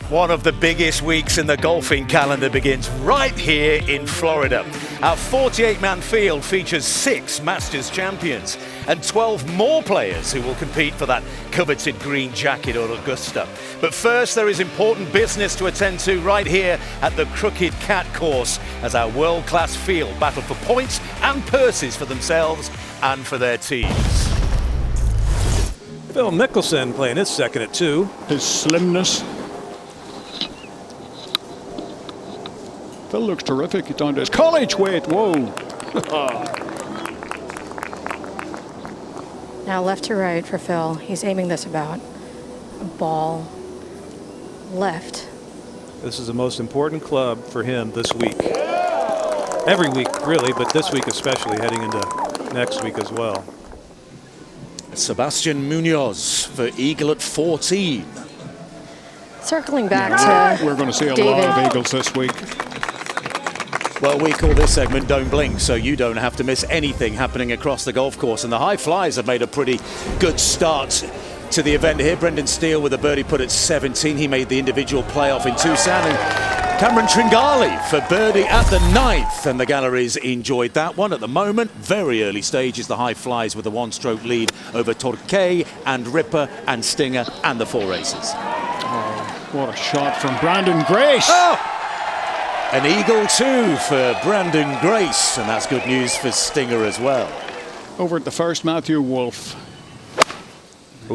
One of the biggest weeks in the golfing calendar begins right here in Florida. Our 48-man field features 6 Masters champions and 12 more players who will compete for that coveted green jacket at Augusta. But first, there is important business to attend to right here at the Crooked Cat course as our world-class field battle for points and purses for themselves and for their teams. Phil Mickelson playing his second at 2. His slimness. Phil looks terrific. He's down to his college weight. Whoa. Now left to right for Phil. He's aiming this about a ball left. This is the most important club for him this week. Every week, really, but this week especially, heading into next week as well. Sebastian Munoz for eagle at 14. Circling back to We're going to see a David. lot of eagles this week. Well, we call this segment Don't Blink, so you don't have to miss anything happening across the golf course. And the High Flyers have made a pretty good start to the event here. Brendan Steele with a birdie put at 17. He made the individual playoff in Tucson. And Cameron Tringali for birdie at the 9th. And the galleries enjoyed that one. At the moment, very early stages, the High Flyers with a 1-stroke lead over Torquay and Ripper and Stinger and the 4 aces. Oh, what a shot from Brandon Grace. Oh! An eagle too for Brandon Grace, and that's good news for Stinger as well. Over at the first, Matthew Wolf.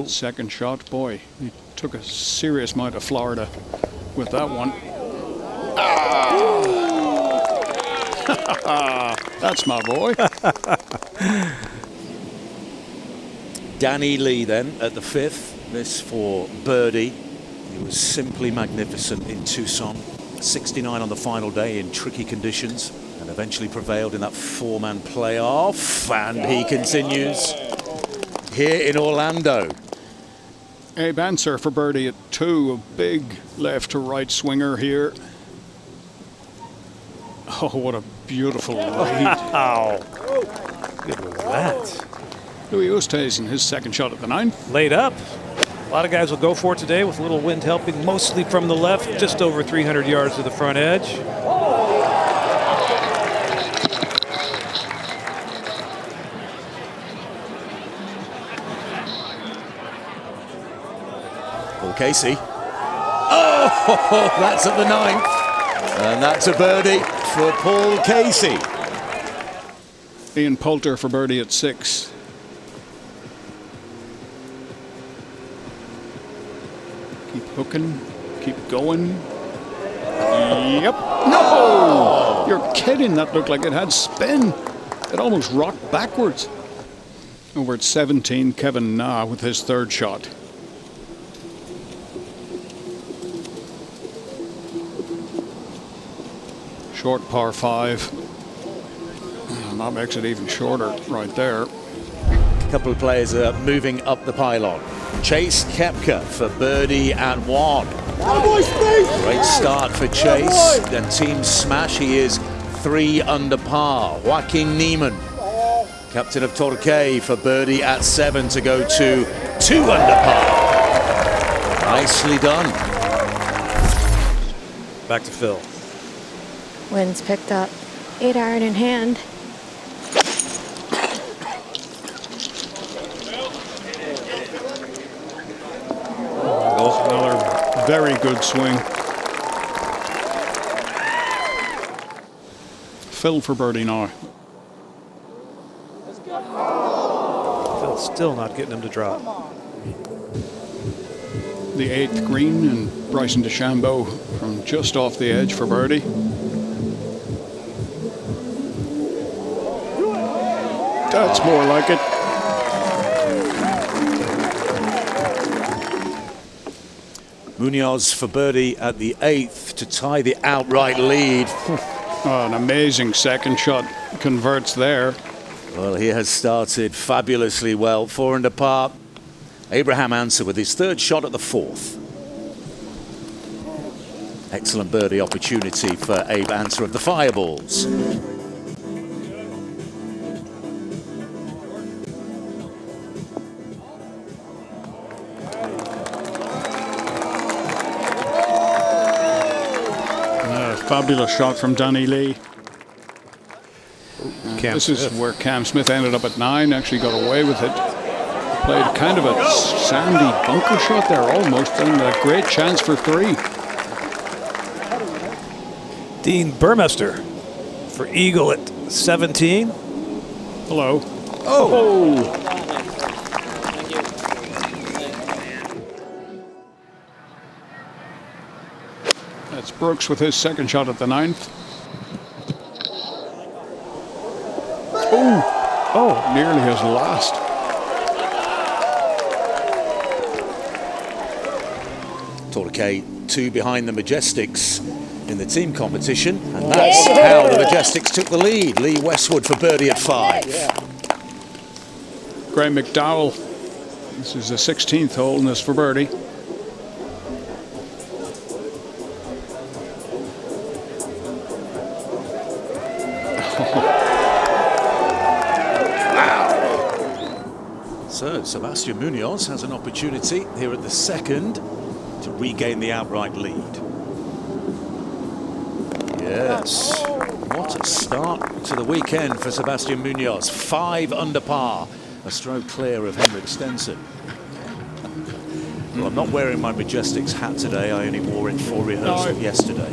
Second shot, boy, he took a serious amount of Florida with that one. Ah! That's my boy. Danny Lee then at the 5th. This for birdie. He was simply magnificent in Tucson. 69 on the final day in tricky conditions and eventually prevailed in that 4-man playoff, and he continues here in Orlando. Abe Answer for birdie at 2. A big left to right swinger here. Oh, what a beautiful lead. How good was that? Louis Oosthuizen, his second shot at the 9th. Laid up. A lot of guys will go for it today with a little wind helping, mostly from the left, just over 300 yards to the front edge. Paul Casey. Oh, that's at the 9th. And that's a birdie for Paul Casey. Ian Poulter for birdie at 6. Keep hooking, keep going. Yep. No! You're kidding. That looked like it had spin. It almost rocked backwards. Over at 17, Kevin Na with his 3rd shot. Short par 5. And that makes it even shorter right there. A couple of players are moving up the pylon. Chase Koepka for birdie at 1. Great start for Chase. And team smash, he is 3 under par. Joaquin Niemann, captain of Torquay, for birdie at 7 to go to 2 under par. Nicely done. Back to Phil. Wind's picked up. 8-iron in hand. Another very good swing. Phil for birdie now. Phil's still not getting him to drop. The 8th green, and Bryson DeChambeau from just off the edge for birdie. That's more like it. Munoz for birdie at the 8th to tie the outright lead. Oh, an amazing second shot converts there. Well, he has started fabulously well. 4 under par. Abraham Answer with his 3rd shot at the 4th. Excellent birdie opportunity for Abe Answer of the Fireballs. Fabulous shot from Danny Lee. Cam This is Smith. where Cam Smith ended up at 9, actually got away with it. Played kind of a sandy bunker shot there almost, and a great chance for 3. Dean Burmester for eagle at 17. Hello. Oh! That's Brooks with his second shot at the 9th. Oh, nearly his last. Torquay 2 behind the Majestics in the team competition, and that's how the Majestics took the lead. Lee Westwood for birdie at 5. Graham McDowell. This is the 16th hole, and this for birdie. So Sebastian Munoz has an opportunity here at the 2nd to regain the outright lead. Yes, what a start to the weekend for Sebastian Munoz. 5 under par, a stroke clear of Henrik Stenson. Well, I'm not wearing my Majestics hat today. I only wore it for rehearsal yesterday.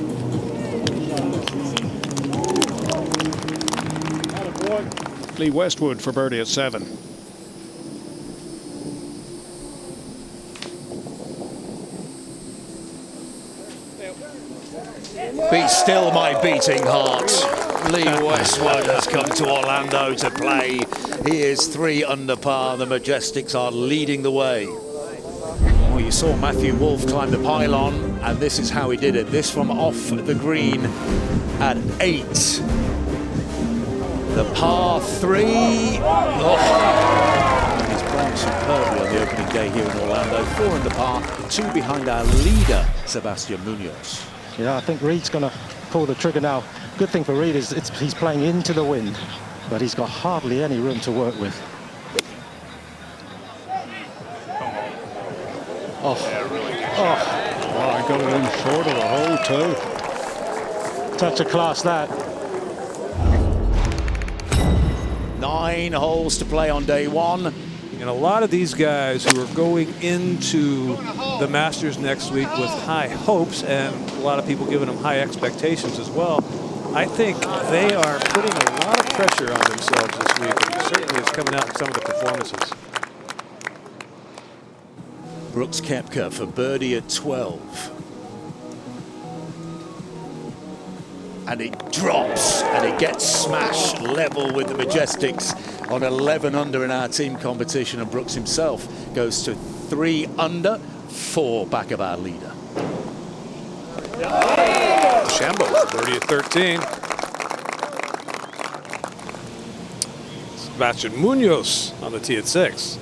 Lee Westwood for birdie at 7. Be still my beating heart. Lee Westwood has come to Orlando to play. He is 3 under par. The Majestics are leading the way. Well, you saw Matthew Wolff climb the pylon, and this is how he did it. This from off the green at 8. The par 3. Oh. He's playing superbly on the opening day here in Orlando. 4 under par, 2 behind our leader, Sebastian Munoz. Yeah, I think Reed's going to pull the trigger now. Good thing for Reed is he's playing into the wind, but he's got hardly any room to work with. Oh, I got it in short of the hole too. Touch of class that. 9 holes to play on day 1. And a lot of these guys who are going into the Masters next week with high hopes, and a lot of people giving them high expectations as well, I think they are putting a lot of pressure on themselves this week, and certainly it's coming out in some of the performances. Brooks Koepka for birdie at 12. And it drops, and it gets smashed level with the Majestics on 11 under in our team competition, and Brooks himself goes to 3 under, 4 back of our leader. Shambo, birdie at 13. Sebastian Munoz on the tee at 6.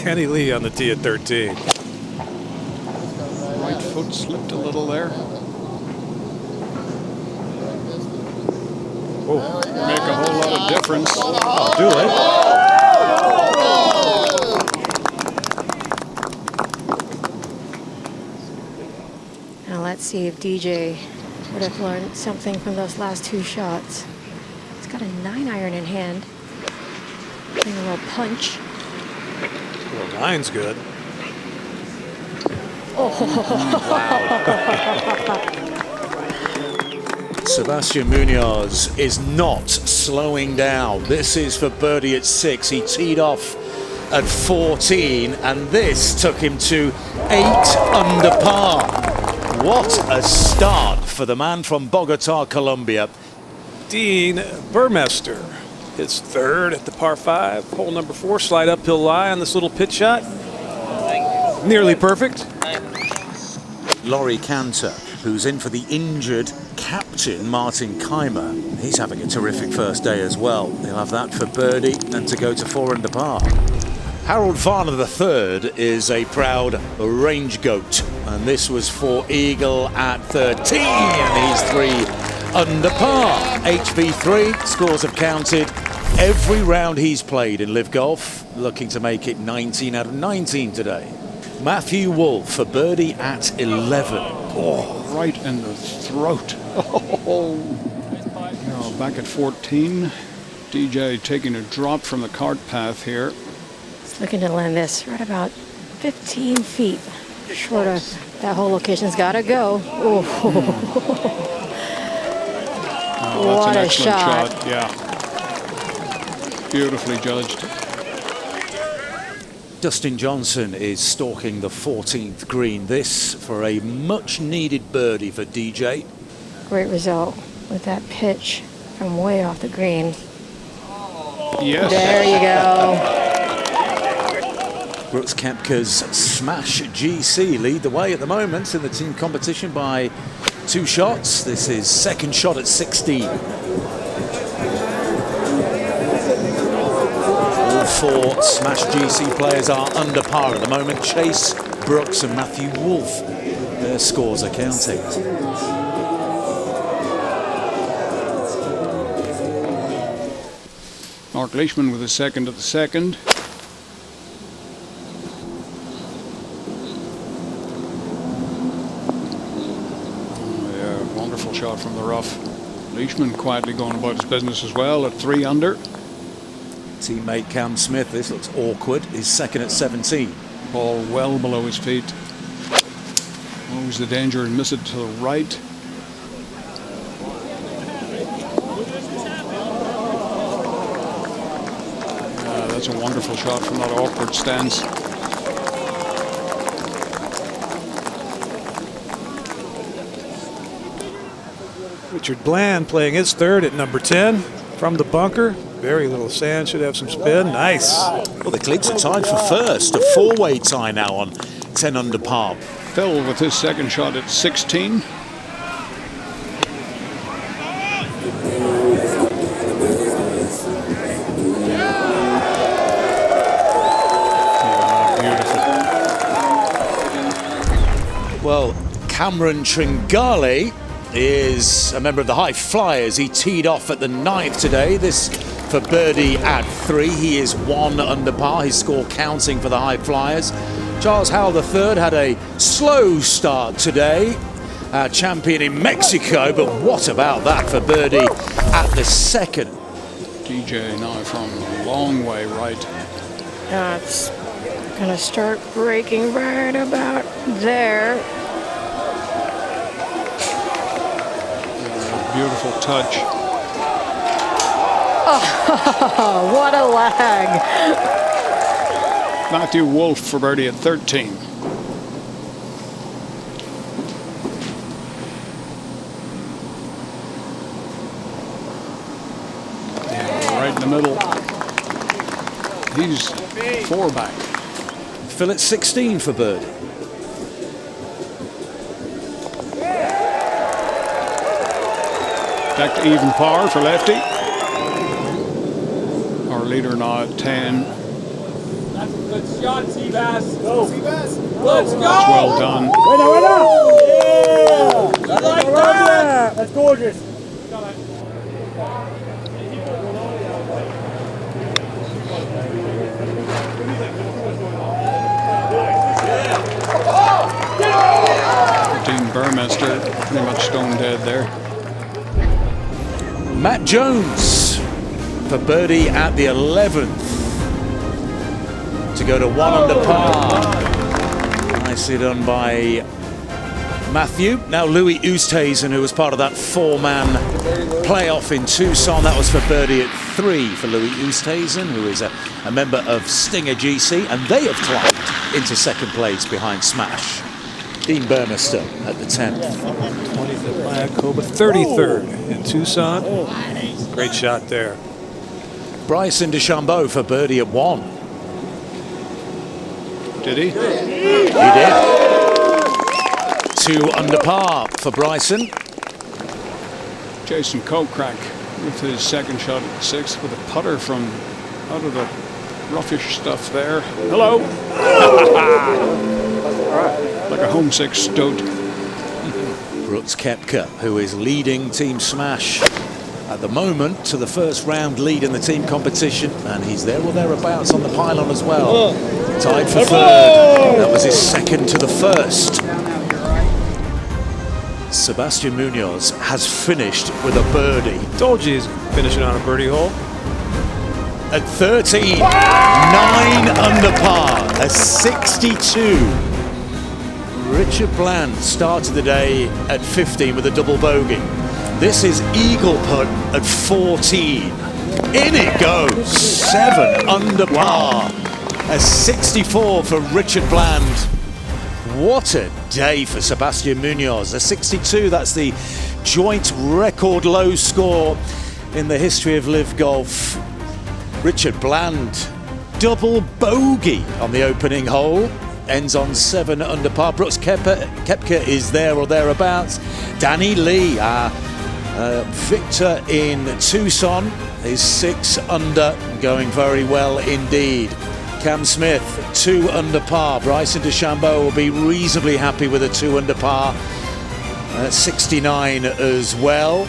Danny Lee on the tee at 13. Right foot slipped a little there. Oh, Make a whole lot of difference. I'll do it. Now let's see if DJ would have learned something from those last 2 shots. He's got a 9-iron in hand. Playing a little punch. Well, 9's good. Sebastian Munoz is not slowing down. This is for birdie at 6. He teed off at 14, and this took him to 8 under par. What a start for the man from Bogota, Colombia. Dean Burmester, his 3rd at the par 5. Hole number 4, slide uphill lie on this little pitch shot. Nearly perfect. Laurie Cantor, who's in for the injured captain, Martin Keimer. He's having a terrific first day as well. He'll have that for birdie and to go to 4 under par. Harold Varner III is a proud range goat, and this was for eagle at 13, and he's 3 under par. HV3 scores have counted every round he's played in LIV Golf, looking to make it 19 out of 19 today. Matthew Wolff for birdie at 11. Oh, right in the throat. Oh. Now back at 14. DJ taking a drop from the cart path here. He's looking to land this right about 15 feet short of that whole location's got to go. Oh, that's what an a excellent shot. Yeah. Beautifully judged. Dustin Johnson is stalking the 14th green. This for a much needed birdie for DJ. Great result with that pitch from way off the green. Yes. There you go. Brooks Koepka's Smash GC lead the way at the moment in the team competition by 2 shots. This is second shot at 16. All 4 Smash GC players are under par at the moment. Chase, Brooks and Matthew Wolff. Their scores are counting. Mark Leishman with a second at the second. Wonderful shot from the rough. Leishman quietly going about his business as well at 3 under. Teammate Cam Smith, this looks awkward, is second at 17. Ball well below his feet. Always the danger and miss it to the right. That's a wonderful shot from that awkward stance. Richard Bland playing his third at number 10 from the bunker. Very little sand, should have some spin. Nice. Well, the Cleats are tied for first. A 4-way tie now on 10 under par. Phil with his second shot at 16. Well, Cameron Tringale is a member of the High Flyers. He teed off at the 9th today. This for birdie at 3. He is 1 under par. His score counting for the High Flyers. Charles Howell III had a slow start today. Champion in Mexico, but what about that for birdie at the 2nd? DJ now from a long way right. It's going to start breaking right about there. Beautiful touch. Oh, what a lag. Matthew Wolff for birdie at 13. Yeah, right in the middle. He's 4 back. Phil at 16 for birdie. Back to even par for lefty. Our leader now at 10. That's a good shot, Seabass. Go. Seabass. Let's go. That's well done. Yeah. I like that. That's gorgeous. Dean Burmester pretty much stone dead there. Matt Jones for birdie at the 11th to go to 1 under par. Nicely done by Matthew. Now Louis Oosthuizen, who was part of that 4-man playoff in Tucson. That was for birdie at 3 for Louis Oosthuizen, who is a member of Stinger GC, and they have climbed into 2nd place behind Smash. Dean Burmester at the 10th. 20th at Mayakoba, 33rd in Tucson. Great shot there. Bryson DeChambeau for birdie at 1. Did he? He did. 2 under par for Bryson. Jason Kokrak with his second shot at 6 with a putter from out of the roughish stuff there. Hello. Like a homesick stoat. Brooks Koepka, who is leading Team Smash at the moment to the first round lead in the team competition, and he's there or thereabouts on the pylon as well. Tied for third. That was his second to the first. Sebastian Munoz has finished with a birdie. Told you he's finishing on a birdie hole. At 13, 9 under par, a 62. Richard Bland started the day at 15 with a double bogey. This is eagle putt at 14. In it goes, 7 under par, a 64 for Richard Bland. What a day for Sebastian Munoz. A 62, that's the joint record low score in the history of LIV Golf. Richard Bland, double bogey on the opening hole, ends on 7 under par. Brooks Koepka is there or thereabouts. Danny Lee, victor in Tucson, is 6 under, going very well indeed. Cam Smith, 2 under par. Bryson DeChambeau will be reasonably happy with a 2 under par. 69 as well.